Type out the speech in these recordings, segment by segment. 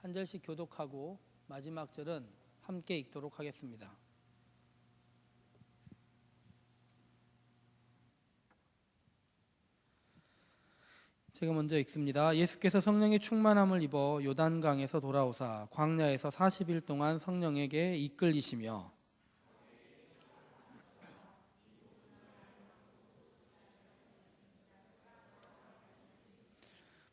한 절씩 교독하고 마지막 절은 함께 읽도록 하겠습니다. 제가 먼저 읽습니다. 예수께서 성령의 충만함을 입어 요단강에서 돌아오사 광야에서 40일 동안 성령에게 이끌리시며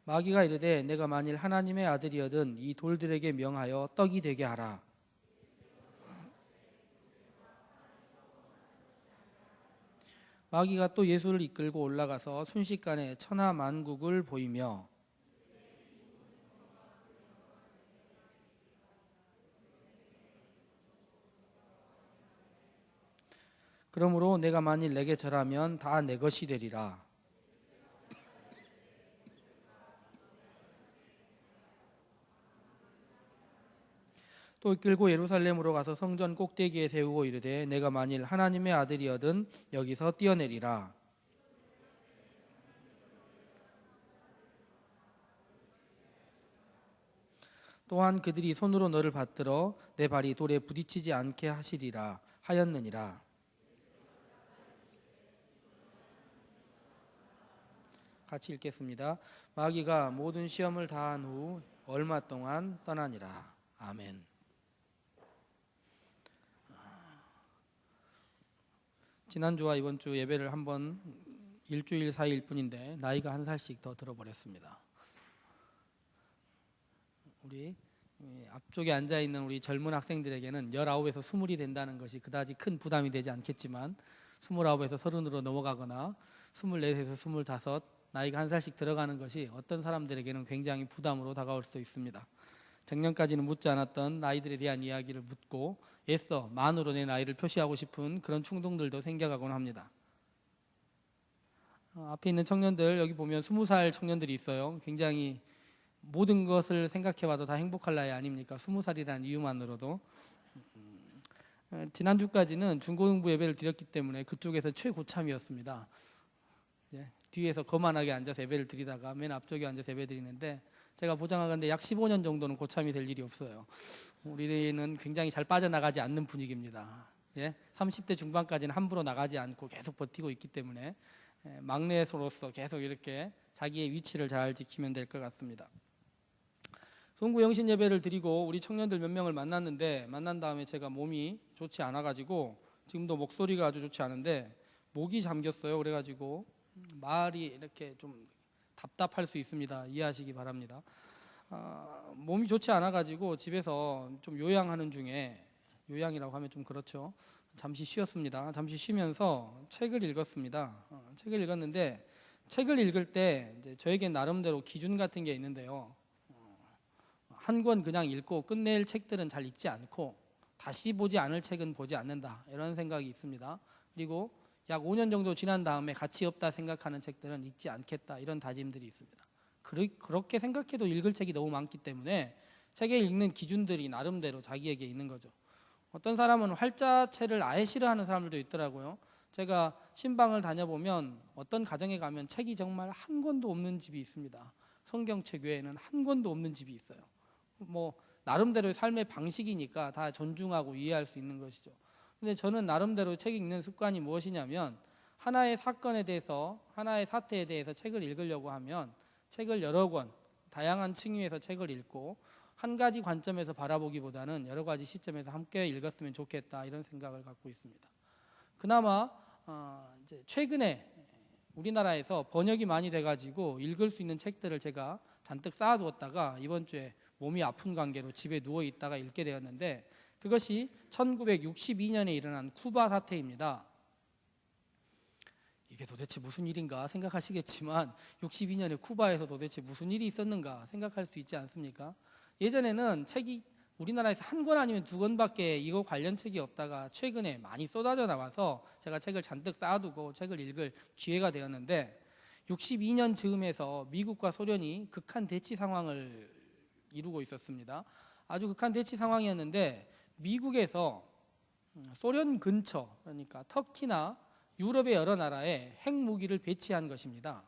마귀가 이르되 내가 만일 하나님의 아들이여든 이 돌들에게 명하여 떡이 되게 하라. 마귀가 또 예수를 이끌고 올라가서 순식간에 천하 만국을 보이며 그러므로 내가 만일 내게 절하면 다 내 것이 되리라. 또 이끌고 예루살렘으로 가서 성전 꼭대기에 세우고 이르되 내가 만일 하나님의 아들이여든 여기서 뛰어내리라. 또한 그들이 손으로 너를 받들어 내 발이 돌에 부딪히지 않게 하시리라 하였느니라. 같이 읽겠습니다. 마귀가 모든 시험을 다한 후 얼마 동안 떠나니라. 아멘. 지난주와 이번 주 예배를 한번 일주일 사이일 뿐인데 나이가 한 살씩 더 들어버렸습니다. 우리 앞쪽에 앉아있는 우리 젊은 학생들에게는 19에서 20이 된다는 것이 그다지 큰 부담이 되지 않겠지만 29에서 30으로 넘어가거나 24에서 25 나이가 한 살씩 들어가는 것이 어떤 사람들에게는 굉장히 부담으로 다가올 수 있습니다. 작년까지는 묻지 않았던 나이들에 대한 이야기를 묻고 애써 만으로 내 나이를 표시하고 싶은 그런 충동들도 생겨가곤 합니다. 앞에 있는 청년들 여기 보면 20살 청년들이 있어요. 굉장히 모든 것을 생각해봐도 다 행복할 나이 아닙니까? 20살이라는 이유만으로도. 지난주까지는 중고등부 예배를 드렸기 때문에 그쪽에서 최고참이었습니다. 뒤에서 거만하게 앉아서 예배를 드리다가 맨 앞쪽에 앉아서 예배 드리는데 제가 보장하건대 약 15년 정도는 고참이 될 일이 없어요. 우리는 굉장히 잘 빠져나가지 않는 분위기입니다. 30대 중반까지는 함부로 나가지 않고 계속 버티고 있기 때문에 막내로서 계속 이렇게 자기의 위치를 잘 지키면 될 것 같습니다. 송구 영신 예배를 드리고 우리 청년들 몇 명을 만났는데 만난 다음에 제가 몸이 좋지 않아가지고 지금도 목소리가 아주 좋지 않은데 목이 잠겼어요. 그래가지고 말이 이렇게 좀 답답할 수 있습니다. 이해하시기 바랍니다. 몸이 좋지 않아가지고 집에서 좀 요양하는 중에 요양이라고 하면 좀 그렇죠. 잠시 쉬었습니다. 잠시 쉬면서 책을 읽었습니다. 책을 읽었는데 책을 읽을 때 이제 저에게 나름대로 기준 같은 게 있는데요. 한 권 그냥 읽고 끝낼 책들은 잘 읽지 않고 다시 보지 않을 책은 보지 않는다. 이런 생각이 있습니다. 그리고 약 5년 정도 지난 다음에 가치 없다 생각하는 책들은 읽지 않겠다. 이런 다짐들이 있습니다. 그렇게 생각해도 읽을 책이 너무 많기 때문에 책에 읽는 기준들이 나름대로 자기에게 있는 거죠. 어떤 사람은 활자체를 아예 싫어하는 사람들도 있더라고요. 제가 신방을 다녀보면 어떤 가정에 가면 책이 정말 한 권도 없는 집이 있습니다. 성경책 외에는 한 권도 없는 집이 있어요. 나름대로의 삶의 방식이니까 다 존중하고 이해할 수 있는 것이죠. 근데 저는 나름대로 책 읽는 습관이 무엇이냐면 하나의 사건에 대해서 하나의 사태에 대해서 책을 읽으려고 하면 책을 여러 권 다양한 층위에서 책을 읽고 한 가지 관점에서 바라보기보다는 여러 가지 시점에서 함께 읽었으면 좋겠다 이런 생각을 갖고 있습니다. 그나마 이제 최근에 우리나라에서 번역이 많이 돼가지고 읽을 수 있는 책들을 제가 잔뜩 쌓아두었다가 이번 주에 몸이 아픈 관계로 집에 누워 있다가 읽게 되었는데 그것이 1962년에 일어난 쿠바 사태입니다. 이게 도대체 무슨 일인가 생각하시겠지만 62년에 쿠바에서 도대체 무슨 일이 있었는가 생각할 수 있지 않습니까? 예전에는 책이 우리나라에서 한 권 아니면 두 권밖에 이거 관련 책이 없다가 최근에 많이 쏟아져 나와서 제가 책을 잔뜩 쌓아두고 책을 읽을 기회가 되었는데 62년 즈음에서 미국과 소련이 극한 대치 상황을 이루고 있었습니다. 아주 극한 대치 상황이었는데 미국에서 소련 근처 그러니까 터키나 유럽의 여러 나라에 핵무기를 배치한 것입니다.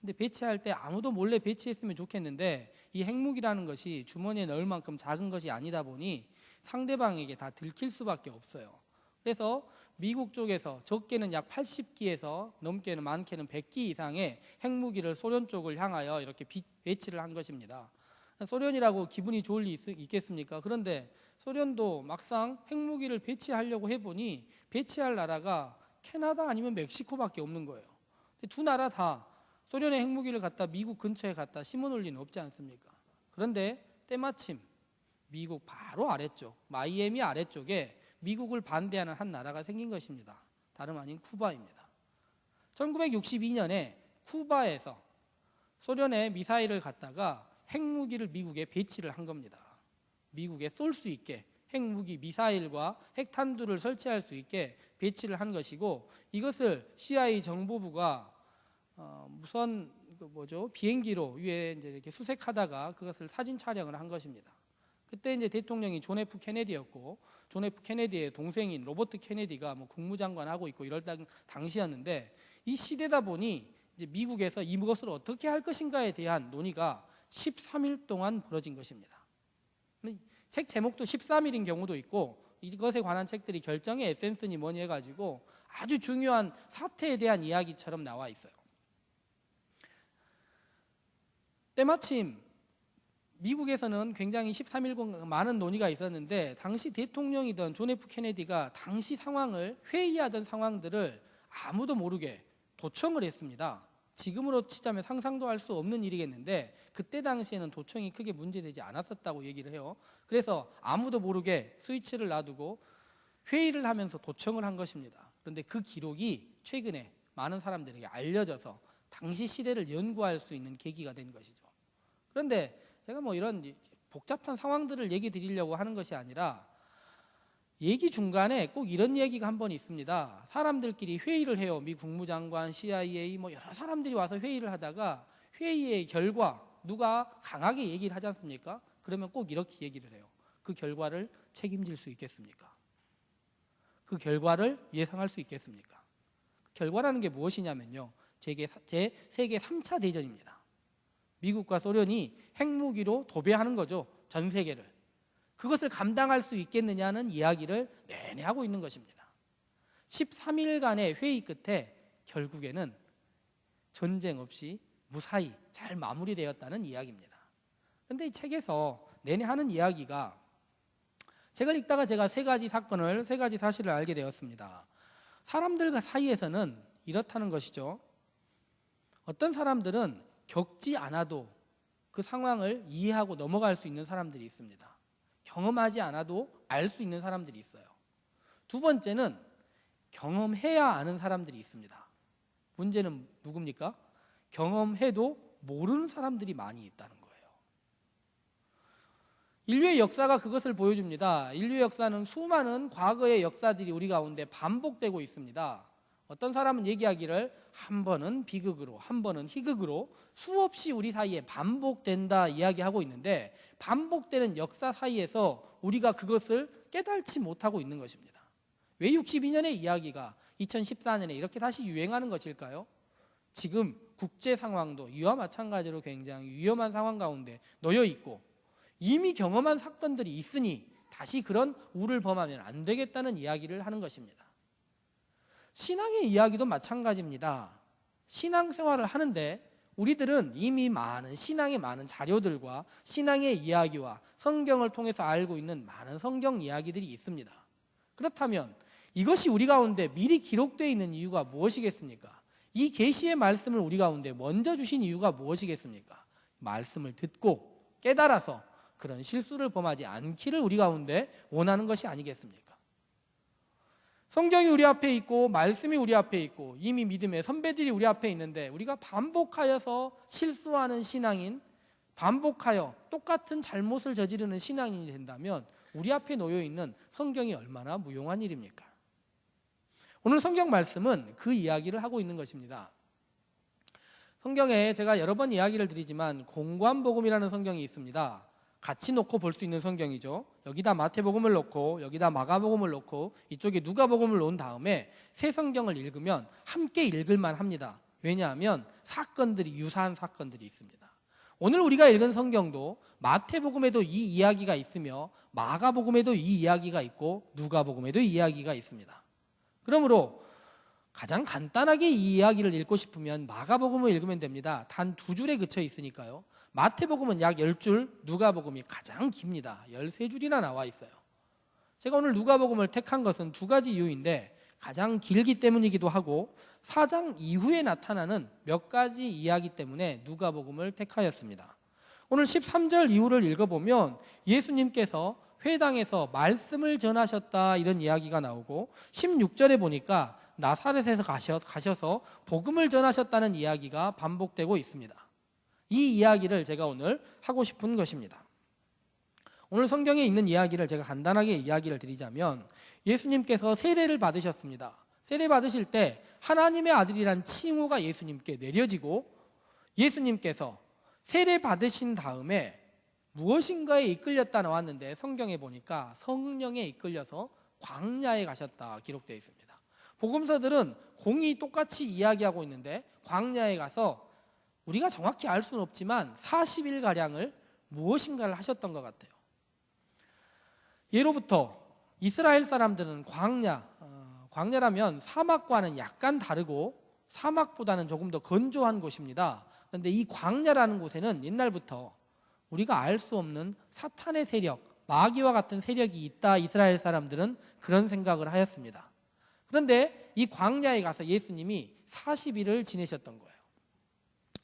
근데 배치할 때 아무도 몰래 배치했으면 좋겠는데 이 핵무기라는 것이 주머니에 넣을 만큼 작은 것이 아니다 보니 상대방에게 다 들킬 수밖에 없어요. 그래서 미국 쪽에서 적게는 약 80기에서 넘게는 많게는 100기 이상의 핵무기를 소련 쪽을 향하여 이렇게 배치를 한 것입니다. 소련이라고 기분이 좋을 리 있겠습니까? 그런데 소련도 막상 핵무기를 배치하려고 해보니 배치할 나라가 캐나다 아니면 멕시코밖에 없는 거예요. 두 나라 다 소련의 핵무기를 갖다 미국 근처에 갖다 심어놓을 리는 없지 않습니까? 그런데 때마침 미국 바로 아래쪽, 마이애미 아래쪽에 미국을 반대하는 한 나라가 생긴 것입니다. 다름 아닌 쿠바입니다. 1962년에 쿠바에서 소련의 미사일을 갖다가 핵무기를 미국에 배치를 한 겁니다. 미국에 쏠 수 있게 핵무기, 미사일과 핵탄두를 설치할 수 있게 배치를 한 것이고, 이것을 CIA 정보부가 무선 비행기로 위에 이제 이렇게 수색하다가 그것을 사진 촬영을 한 것입니다. 그때 이제 대통령이 존 F 케네디였고, 존 F 케네디의 동생인 로버트 케네디가 국무장관 하고 있고 이럴 당시였는데, 이 시대다 보니 이제 미국에서 이것을 어떻게 할 것인가에 대한 논의가 13일 동안 벌어진 것입니다. 책 제목도 13일인 경우도 있고, 이것에 관한 책들이 결정의 에센스니 뭐니 해가지고 아주 중요한 사태에 대한 이야기처럼 나와 있어요. 때마침 미국에서는 굉장히 13일 많은 논의가 있었는데, 당시 대통령이던 존 F 케네디가 당시 상황을 회의하던 상황들을 아무도 모르게 도청을 했습니다. 지금으로 치자면 상상도 할 수 없는 일이겠는데, 그때 당시에는 도청이 크게 문제되지 않았었다고 얘기를 해요. 그래서 아무도 모르게 스위치를 놔두고 회의를 하면서 도청을 한 것입니다. 그런데 그 기록이 최근에 많은 사람들에게 알려져서 당시 시대를 연구할 수 있는 계기가 된 것이죠. 그런데 제가 이런 복잡한 상황들을 얘기 드리려고 하는 것이 아니라, 얘기 중간에 꼭 이런 얘기가 한 번 있습니다. 사람들끼리 회의를 해요. 미 국무장관, CIA 여러 사람들이 와서 회의를 하다가 회의의 결과 누가 강하게 얘기를 하지 않습니까? 그러면 꼭 이렇게 얘기를 해요. 그 결과를 책임질 수 있겠습니까? 그 결과를 예상할 수 있겠습니까? 그 결과라는 게 무엇이냐면요, 제 세계 3차 대전입니다. 미국과 소련이 핵무기로 도배하는 거죠, 전 세계를. 그것을 감당할 수 있겠느냐는 이야기를 내내 하고 있는 것입니다. 13일간의 회의 끝에 결국에는 전쟁 없이 무사히 잘 마무리되었다는 이야기입니다. 그런데 이 책에서 내내 하는 이야기가, 책을 읽다가 제가 세 가지 사실을 알게 되었습니다. 사람들 사이에서는 이렇다는 것이죠. 어떤 사람들은 겪지 않아도 그 상황을 이해하고 넘어갈 수 있는 사람들이 있습니다. 경험하지 않아도 알 수 있는 사람들이 있어요. 두 번째는 경험해야 아는 사람들이 있습니다. 문제는 누굽니까? 경험해도 모르는 사람들이 많이 있다는 거예요. 인류의 역사가 그것을 보여줍니다. 인류의 역사는 수많은 과거의 역사들이 우리 가운데 반복되고 있습니다. 어떤 사람은 얘기하기를 한 번은 비극으로, 한 번은 희극으로 수없이 우리 사이에 반복된다 이야기하고 있는데, 반복되는 역사 사이에서 우리가 그것을 깨달지 못하고 있는 것입니다. 왜 62년의 이야기가 2014년에 이렇게 다시 유행하는 것일까요? 지금 국제 상황도 이와 마찬가지로 굉장히 위험한 상황 가운데 놓여 있고, 이미 경험한 사건들이 있으니 다시 그런 우를 범하면 안 되겠다는 이야기를 하는 것입니다. 신앙의 이야기도 마찬가지입니다. 신앙생활을 하는데 우리들은 이미 신앙의 많은 자료들과 신앙의 이야기와 성경을 통해서 알고 있는 많은 성경 이야기들이 있습니다. 그렇다면 이것이 우리 가운데 미리 기록되어 있는 이유가 무엇이겠습니까? 이 계시의 말씀을 우리 가운데 먼저 주신 이유가 무엇이겠습니까? 말씀을 듣고 깨달아서 그런 실수를 범하지 않기를 우리 가운데 원하는 것이 아니겠습니까? 성경이 우리 앞에 있고 말씀이 우리 앞에 있고 이미 믿음의 선배들이 우리 앞에 있는데, 우리가 반복하여서 실수하는 신앙인, 반복하여 똑같은 잘못을 저지르는 신앙인이 된다면 우리 앞에 놓여 있는 성경이 얼마나 무용한 일입니까? 오늘 성경 말씀은 그 이야기를 하고 있는 것입니다. 성경에 제가 여러 번 이야기를 드리지만 공관복음이라는 성경이 있습니다. 같이 놓고 볼 수 있는 성경이죠. 여기다 마태복음을 놓고 여기다 마가복음을 놓고 이쪽에 누가복음을 놓은 다음에 새 성경을 읽으면 함께 읽을만 합니다. 왜냐하면 사건들이 유사한 사건들이 있습니다. 오늘 우리가 읽은 성경도 마태복음에도 이 이야기가 있으며 마가복음에도 이 이야기가 있고 누가복음에도 이 이야기가 있습니다. 그러므로 가장 간단하게 이 이야기를 읽고 싶으면 마가복음을 읽으면 됩니다. 단 2줄에 그쳐 있으니까요. 마태복음은 약 10줄, 누가복음이 가장 깁니다. 13줄이나 나와 있어요. 제가 오늘 누가복음을 택한 것은 2가지 이유인데 가장 길기 때문이기도 하고 4장 이후에 나타나는 몇 가지 이야기 때문에 누가복음을 택하였습니다. 오늘 13절 이후를 읽어보면 예수님께서 회당에서 말씀을 전하셨다 이런 이야기가 나오고 16절에 보니까 나사렛에서 가셔서 복음을 전하셨다는 이야기가 반복되고 있습니다. 이 이야기를 제가 오늘 하고 싶은 것입니다. 오늘 성경에 있는 이야기를 제가 간단하게 이야기를 드리자면 예수님께서 세례를 받으셨습니다. 세례 받으실 때 하나님의 아들이란 칭호가 예수님께 내려지고 예수님께서 세례 받으신 다음에 무엇인가에 이끌렸다 나왔는데 성경에 보니까 성령에 이끌려서 광야에 가셨다 기록되어 있습니다. 복음서들은 공이 똑같이 이야기하고 있는데 광야에 가서 우리가 정확히 알 수는 없지만 40일가량을 무엇인가를 하셨던 것 같아요. 예로부터 이스라엘 사람들은 광야라면 사막과는 약간 다르고 사막보다는 조금 더 건조한 곳입니다. 그런데 이 광야라는 곳에는 옛날부터 우리가 알 수 없는 사탄의 세력, 마귀와 같은 세력이 있다 이스라엘 사람들은 그런 생각을 하였습니다. 그런데 이 광야에 가서 예수님이 40일을 지내셨던 거예요.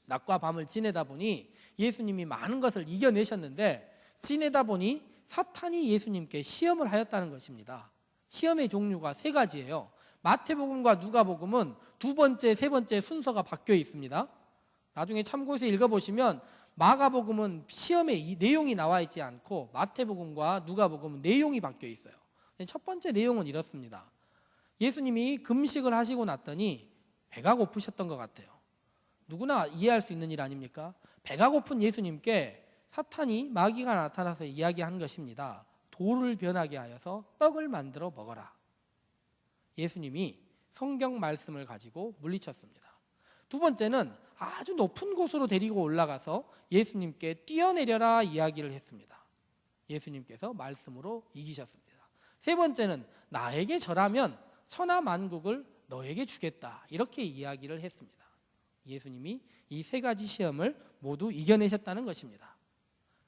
낮과 밤을 지내다 보니 예수님이 많은 것을 이겨내셨는데 지내다 보니 사탄이 예수님께 시험을 하였다는 것입니다. 시험의 종류가 3가지예요. 마태복음과 누가복음은 2번째, 3번째 순서가 바뀌어 있습니다. 나중에 참고해서 읽어보시면 마가복음은 시험의 내용이 나와 있지 않고 마태복음과 누가복음은 내용이 바뀌어 있어요. 첫 번째 내용은 이렇습니다. 예수님이 금식을 하시고 났더니 배가 고프셨던 것 같아요. 누구나 이해할 수 있는 일 아닙니까? 배가 고픈 예수님께 사탄이 마귀가 나타나서 이야기한 것입니다. 돌을 변하게 하여서 떡을 만들어 먹어라. 예수님이 성경 말씀을 가지고 물리쳤습니다. 2번째는 아주 높은 곳으로 데리고 올라가서 예수님께 뛰어내려라 이야기를 했습니다. 예수님께서 말씀으로 이기셨습니다. 3번째는 나에게 절하면 천하 만국을 너에게 주겠다 이렇게 이야기를 했습니다. 예수님이 이 3가지 시험을 모두 이겨내셨다는 것입니다.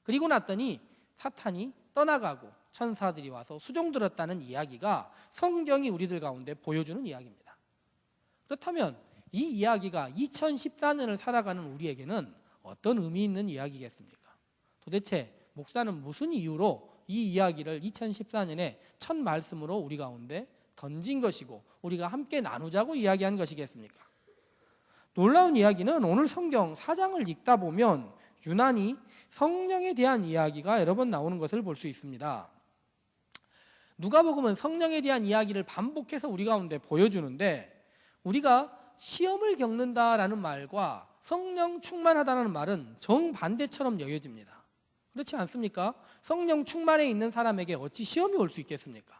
그리고 났더니 사탄이 떠나가고 천사들이 와서 수종들었다는 이야기가 성경이 우리들 가운데 보여주는 이야기입니다. 그렇다면 이 이야기가 2014년을 살아가는 우리에게는 어떤 의미 있는 이야기겠습니까? 도대체 목사는 무슨 이유로 이 이야기를 2014년에 첫 말씀으로 우리 가운데 던진 것이고 우리가 함께 나누자고 이야기한 것이겠습니까? 놀라운 이야기는 오늘 성경 4장을 읽다 보면 유난히 성령에 대한 이야기가 여러 번 나오는 것을 볼 수 있습니다. 누가복음은 성령에 대한 이야기를 반복해서 우리 가운데 보여주는데 우리가 시험을 겪는다라는 말과 성령 충만하다는 말은 정반대처럼 여겨집니다. 그렇지 않습니까? 성령 충만해 있는 사람에게 어찌 시험이 올 수 있겠습니까?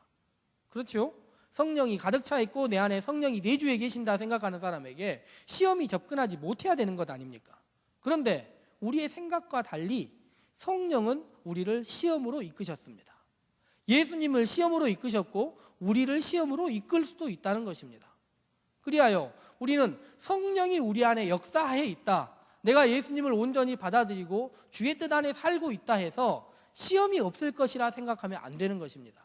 그렇죠? 성령이 가득 차 있고 내 안에 성령이 내주에 계신다 생각하는 사람에게 시험이 접근하지 못해야 되는 것 아닙니까? 그런데 우리의 생각과 달리 성령은 우리를 시험으로 이끄셨습니다. 예수님을 시험으로 이끄셨고 우리를 시험으로 이끌 수도 있다는 것입니다. 그리하여 우리는 성령이 우리 안에 역사해 있다. 내가 예수님을 온전히 받아들이고 주의 뜻 안에 살고 있다 해서 시험이 없을 것이라 생각하면 안 되는 것입니다.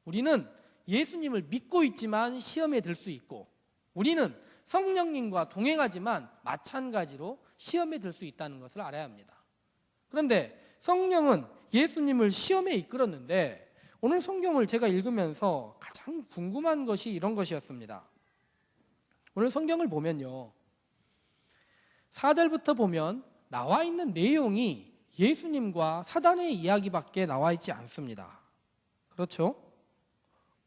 우리는 예수님을 믿고 있지만 시험에 들 수 있고 우리는 성령님과 동행하지만 마찬가지로 시험에 들 수 있다는 것을 알아야 합니다. 그런데 성령은 예수님을 시험에 이끌었는데 오늘 성경을 제가 읽으면서 가장 궁금한 것이 이런 것이었습니다. 오늘 성경을 보면요. 4절부터 보면 나와 있는 내용이 예수님과 사단의 이야기밖에 나와 있지 않습니다. 그렇죠?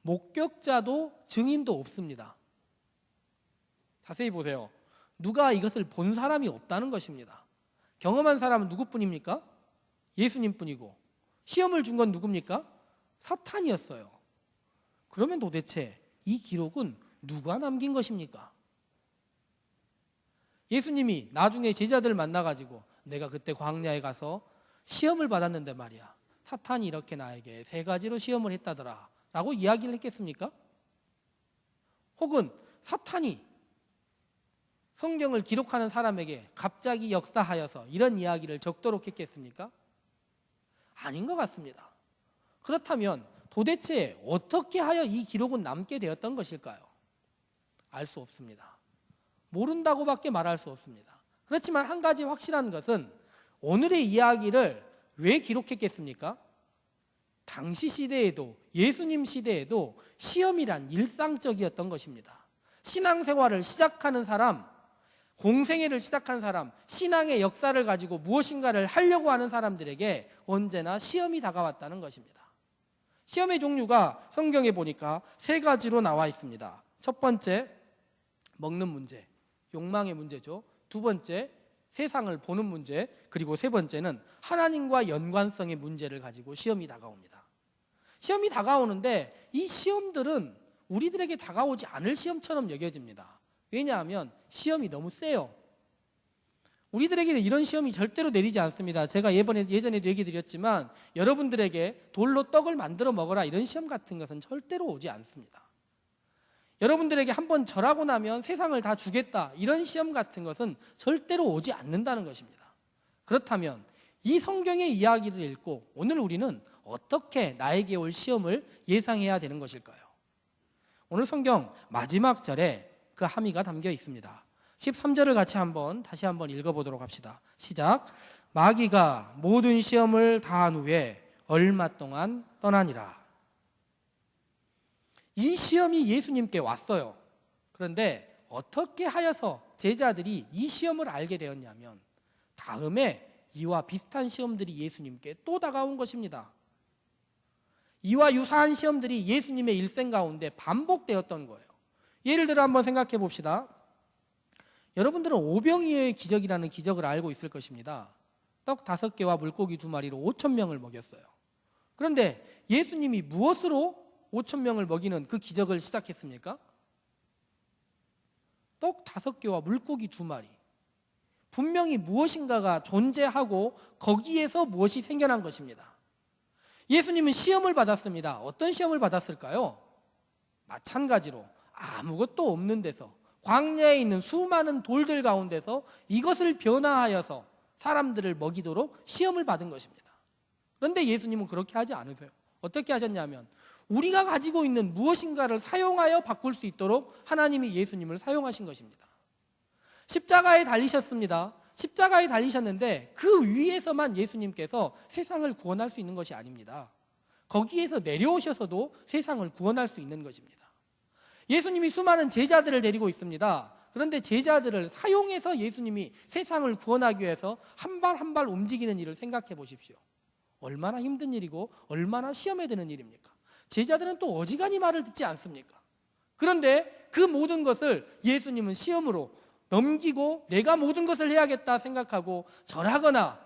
목격자도 증인도 없습니다. 자세히 보세요. 누가 이것을 본 사람이 없다는 것입니다. 경험한 사람은 누구뿐입니까? 예수님뿐이고 시험을 준 건 누굽니까? 사탄이었어요. 그러면 도대체 이 기록은 누가 남긴 것입니까? 예수님이 나중에 제자들 만나가지고 내가 그때 광야에 가서 시험을 받았는데 말이야, 사탄이 이렇게 나에게 3가지로 시험을 했다더라 라고 이야기를 했겠습니까? 혹은 사탄이 성경을 기록하는 사람에게 갑자기 역사하여서 이런 이야기를 적도록 했겠습니까? 아닌 것 같습니다. 그렇다면 도대체 어떻게 하여 이 기록은 남게 되었던 것일까요? 알 수 없습니다. 모른다고밖에 말할 수 없습니다. 그렇지만 한 가지 확실한 것은 오늘의 이야기를 왜 기록했겠습니까? 당시 시대에도, 예수님 시대에도 시험이란 일상적이었던 것입니다. 신앙생활을 시작하는 사람, 공생애를 시작한 사람, 신앙의 역사를 가지고 무엇인가를 하려고 하는 사람들에게 언제나 시험이 다가왔다는 것입니다. 시험의 종류가 성경에 보니까 3가지로 나와 있습니다. 첫 번째, 먹는 문제, 욕망의 문제죠. 2번째, 세상을 보는 문제, 그리고 3번째는 하나님과 연관성의 문제를 가지고 시험이 다가옵니다. 시험이 다가오는데 이 시험들은 우리들에게 다가오지 않을 시험처럼 여겨집니다. 왜냐하면 시험이 너무 세요. 우리들에게는 이런 시험이 절대로 내리지 않습니다. 제가 예전에도 얘기 드렸지만 여러분들에게 돌로 떡을 만들어 먹어라 이런 시험 같은 것은 절대로 오지 않습니다. 여러분들에게 한번 절하고 나면 세상을 다 주겠다 이런 시험 같은 것은 절대로 오지 않는다는 것입니다. 그렇다면 이 성경의 이야기를 읽고 오늘 우리는 어떻게 나에게 올 시험을 예상해야 되는 것일까요? 오늘 성경 마지막 절에 그 함의가 담겨 있습니다. 13절을 다시 한번 읽어보도록 합시다. 시작. 마귀가 모든 시험을 다한 후에 얼마 동안 떠나니라. 이 시험이 예수님께 왔어요. 그런데 어떻게 하여서 제자들이 이 시험을 알게 되었냐면 다음에 이와 비슷한 시험들이 예수님께 또 다가온 것입니다. 이와 유사한 시험들이 예수님의 일생 가운데 반복되었던 거예요. 예를 들어 한번 생각해 봅시다. 여러분들은 오병이어의 기적이라는 기적을 알고 있을 것입니다. 떡 5개와 물고기 2마리로 5,000명을 먹였어요. 그런데 예수님이 무엇으로 5,000명을 먹이는 그 기적을 시작했습니까? 떡 5개와 물고기 2마리. 분명히 무엇인가가 존재하고 거기에서 무엇이 생겨난 것입니다. 예수님은 시험을 받았습니다. 어떤 시험을 받았을까요? 마찬가지로 아무것도 없는 데서, 광야에 있는 수많은 돌들 가운데서 이것을 변화하여서 사람들을 먹이도록 시험을 받은 것입니다. 그런데 예수님은 그렇게 하지 않으세요. 어떻게 하셨냐면 우리가 가지고 있는 무엇인가를 사용하여 바꿀 수 있도록 하나님이 예수님을 사용하신 것입니다. 십자가에 달리셨습니다. 십자가에 달리셨는데 그 위에서만 예수님께서 세상을 구원할 수 있는 것이 아닙니다. 거기에서 내려오셔서도 세상을 구원할 수 있는 것입니다. 예수님이 수많은 제자들을 데리고 있습니다. 그런데 제자들을 사용해서 예수님이 세상을 구원하기 위해서 한 발 한 발 움직이는 일을 생각해 보십시오. 얼마나 힘든 일이고 얼마나 시험에 드는 일입니까? 제자들은 또 어지간히 말을 듣지 않습니까? 그런데 그 모든 것을 예수님은 시험으로 넘기고 내가 모든 것을 해야겠다 생각하고 절하거나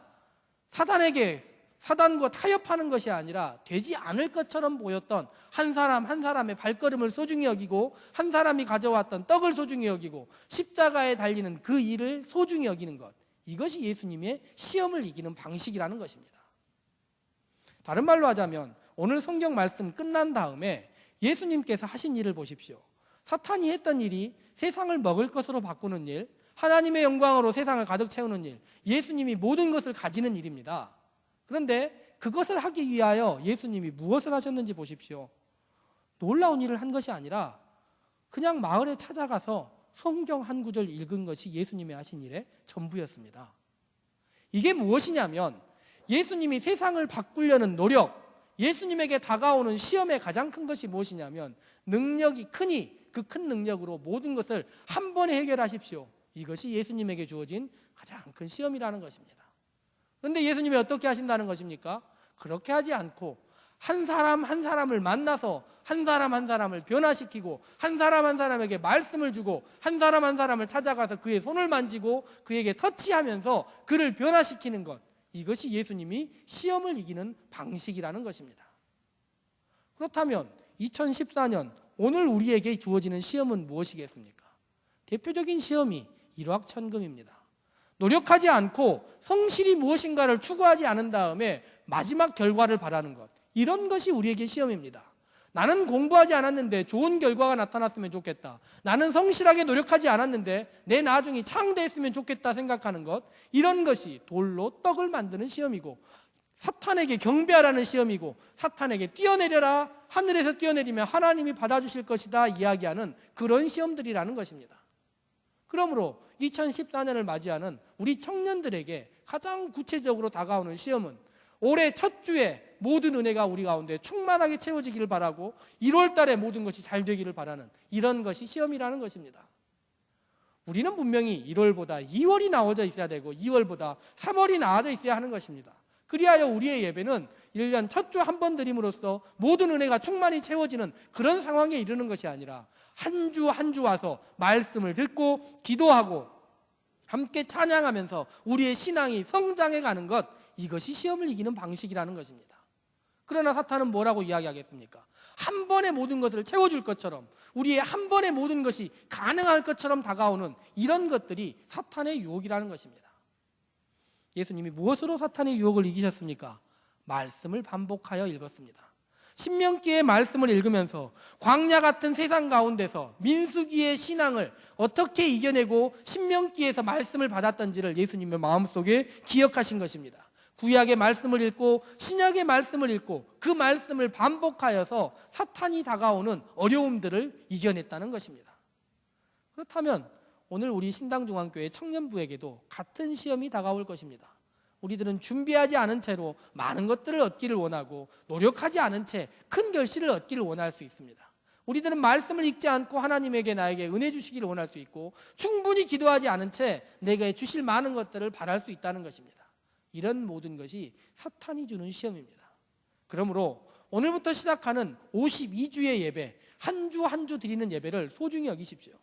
사단과 타협하는 것이 아니라 되지 않을 것처럼 보였던 한 사람 한 사람의 발걸음을 소중히 여기고 한 사람이 가져왔던 떡을 소중히 여기고 십자가에 달리는 그 일을 소중히 여기는 것, 이것이 예수님의 시험을 이기는 방식이라는 것입니다. 다른 말로 하자면 오늘 성경 말씀 끝난 다음에 예수님께서 하신 일을 보십시오. 사탄이 했던 일이 세상을 먹을 것으로 바꾸는 일, 하나님의 영광으로 세상을 가득 채우는 일, 예수님이 모든 것을 가지는 일입니다. 그런데 그것을 하기 위하여 예수님이 무엇을 하셨는지 보십시오. 놀라운 일을 한 것이 아니라 그냥 마을에 찾아가서 성경 한 구절 읽은 것이 예수님이 하신 일의 전부였습니다. 이게 무엇이냐면 예수님이 세상을 바꾸려는 노력, 예수님에게 다가오는 시험의 가장 큰 것이 무엇이냐면 능력이 크니 그 큰 능력으로 모든 것을 한 번에 해결하십시오. 이것이 예수님에게 주어진 가장 큰 시험이라는 것입니다. 그런데 예수님이 어떻게 하신다는 것입니까? 그렇게 하지 않고 한 사람 한 사람을 만나서 한 사람 한 사람을 변화시키고 한 사람 한 사람에게 말씀을 주고 한 사람 한 사람을 찾아가서 그의 손을 만지고 그에게 터치하면서 그를 변화시키는 것, 이것이 예수님이 시험을 이기는 방식이라는 것입니다. 그렇다면 2014년 오늘 우리에게 주어지는 시험은 무엇이겠습니까? 대표적인 시험이 일확천금입니다. 노력하지 않고 성실히 무엇인가를 추구하지 않은 다음에 마지막 결과를 바라는 것, 이런 것이 우리에게 시험입니다. 나는 공부하지 않았는데 좋은 결과가 나타났으면 좋겠다. 나는 성실하게 노력하지 않았는데 내 나중이 창대했으면 좋겠다 생각하는 것, 이런 것이 돌로 떡을 만드는 시험이고 사탄에게 경배하라는 시험이고 사탄에게 뛰어내려라, 하늘에서 뛰어내리면 하나님이 받아주실 것이다 이야기하는 그런 시험들이라는 것입니다. 그러므로 2014년을 맞이하는 우리 청년들에게 가장 구체적으로 다가오는 시험은 올해 첫 주에 모든 은혜가 우리 가운데 충만하게 채워지기를 바라고 1월 달에 모든 것이 잘 되기를 바라는 이런 것이 시험이라는 것입니다. 우리는 분명히 1월보다 2월이 나아져 있어야 되고 2월보다 3월이 나아져 있어야 하는 것입니다. 그리하여 우리의 예배는 1년 첫 주 한 번 드림으로써 모든 은혜가 충만히 채워지는 그런 상황에 이르는 것이 아니라 한 주 한 주 와서 말씀을 듣고 기도하고 함께 찬양하면서 우리의 신앙이 성장해 가는 것, 이것이 시험을 이기는 방식이라는 것입니다. 그러나 사탄은 뭐라고 이야기하겠습니까? 한 번에 모든 것을 채워줄 것처럼, 우리의 한 번에 모든 것이 가능할 것처럼 다가오는 이런 것들이 사탄의 유혹이라는 것입니다. 예수님이 무엇으로 사탄의 유혹을 이기셨습니까? 말씀을 반복하여 읽었습니다. 신명기의 말씀을 읽으면서 광야 같은 세상 가운데서 민수기의 신앙을 어떻게 이겨내고 신명기에서 말씀을 받았던지를 예수님의 마음속에 기억하신 것입니다. 구약의 말씀을 읽고 신약의 말씀을 읽고 그 말씀을 반복하여서 사탄이 다가오는 어려움들을 이겨냈다는 것입니다. 그렇다면 오늘 우리 신당중앙교회 청년부에게도 같은 시험이 다가올 것입니다. 우리들은 준비하지 않은 채로 많은 것들을 얻기를 원하고 노력하지 않은 채 큰 결실을 얻기를 원할 수 있습니다. 우리들은 말씀을 읽지 않고 하나님에게 나에게 은혜 주시기를 원할 수 있고 충분히 기도하지 않은 채 내게 주실 많은 것들을 바랄 수 있다는 것입니다. 이런 모든 것이 사탄이 주는 시험입니다. 그러므로 오늘부터 시작하는 52주의 예배, 한 주 한 주 드리는 예배를 소중히 여기십시오.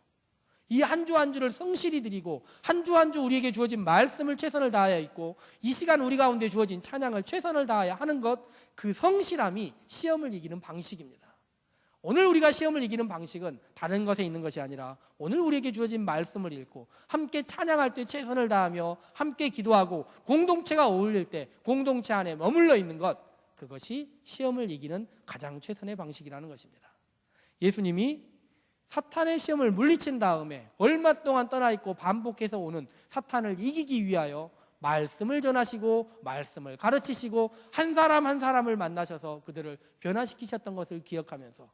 이 한 주 한 주를 성실히 드리고 한 주 한 주 우리에게 주어진 말씀을 최선을 다하여 있고 이 시간 우리 가운데 주어진 찬양을 최선을 다하여 하는 것, 그 성실함이 시험을 이기는 방식입니다. 오늘 우리가 시험을 이기는 방식은 다른 것에 있는 것이 아니라 오늘 우리에게 주어진 말씀을 읽고 함께 찬양할 때 최선을 다하며 함께 기도하고 공동체가 어울릴 때 공동체 안에 머물러 있는 것, 그것이 시험을 이기는 가장 최선의 방식이라는 것입니다. 예수님이 사탄의 시험을 물리친 다음에 얼마 동안 떠나 있고 반복해서 오는 사탄을 이기기 위하여 말씀을 전하시고 말씀을 가르치시고 한 사람 한 사람을 만나셔서 그들을 변화시키셨던 것을 기억하면서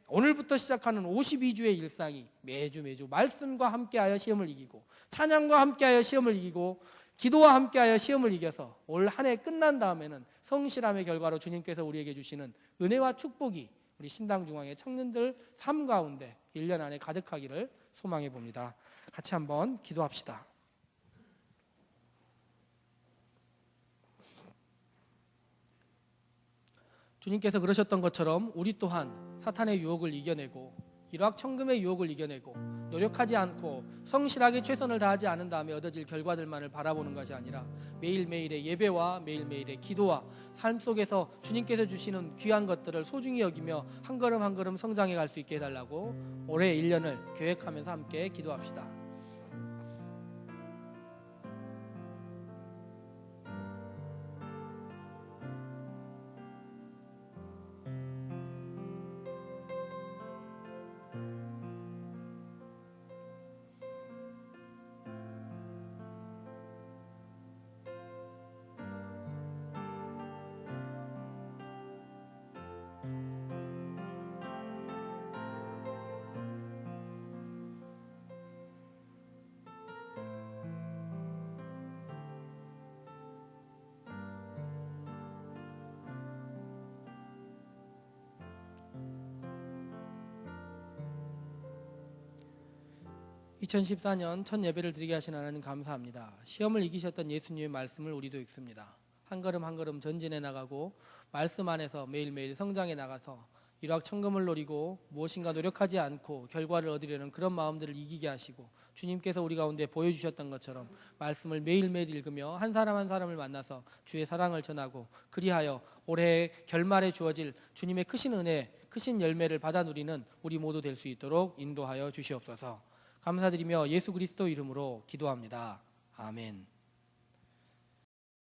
오늘부터 시작하는 52주의 일상이 매주 말씀과 함께하여 시험을 이기고 찬양과 함께하여 시험을 이기고 기도와 함께하여 시험을 이겨서 올 한 해 끝난 다음에는 성실함의 결과로 주님께서 우리에게 주시는 은혜와 축복이 우리 신당중앙의 청년들 삶 가운데 1년 안에 가득하기를 소망해 봅니다. 같이 한번 기도합시다. 주님께서 그러셨던 것처럼 우리 또한 사탄의 유혹을 이겨내고 일확천금의 유혹을 이겨내고 노력하지 않고 성실하게 최선을 다하지 않은 다음에 얻어질 결과들만을 바라보는 것이 아니라 매일매일의 예배와 매일매일의 기도와 삶 속에서 주님께서 주시는 귀한 것들을 소중히 여기며 한 걸음 한 걸음 성장해 갈 수 있게 해달라고 올해 1년을 계획하면서 함께 기도합시다. (2014년) 첫 예배를 드리게 하신 하나님 감사합니다. 시험을 이기셨던 예수님의 말씀을 우리도 읽습니다. 한 걸음 한 걸음 전진해 나가고 말씀 안에서 매일매일 성장해 나가서 일확천금을 노리고 무엇인가 노력하지 않고 결과를 얻으려는 그런 마음들을 이기게 하시고 주님께서 우리 가운데 보여주셨던 것처럼 말씀을 매일매일 읽으며 한 사람 한 사람을 만나서 주의 사랑을 전하고 그리하여 올해 결말에 주어질 주님의 크신 은혜, 크신 열매를 받아 누리는 우리 모두 될 수 있도록 인도하여 주시옵소서. 감사드리며 예수 그리스도 이름으로 기도합니다. 아멘.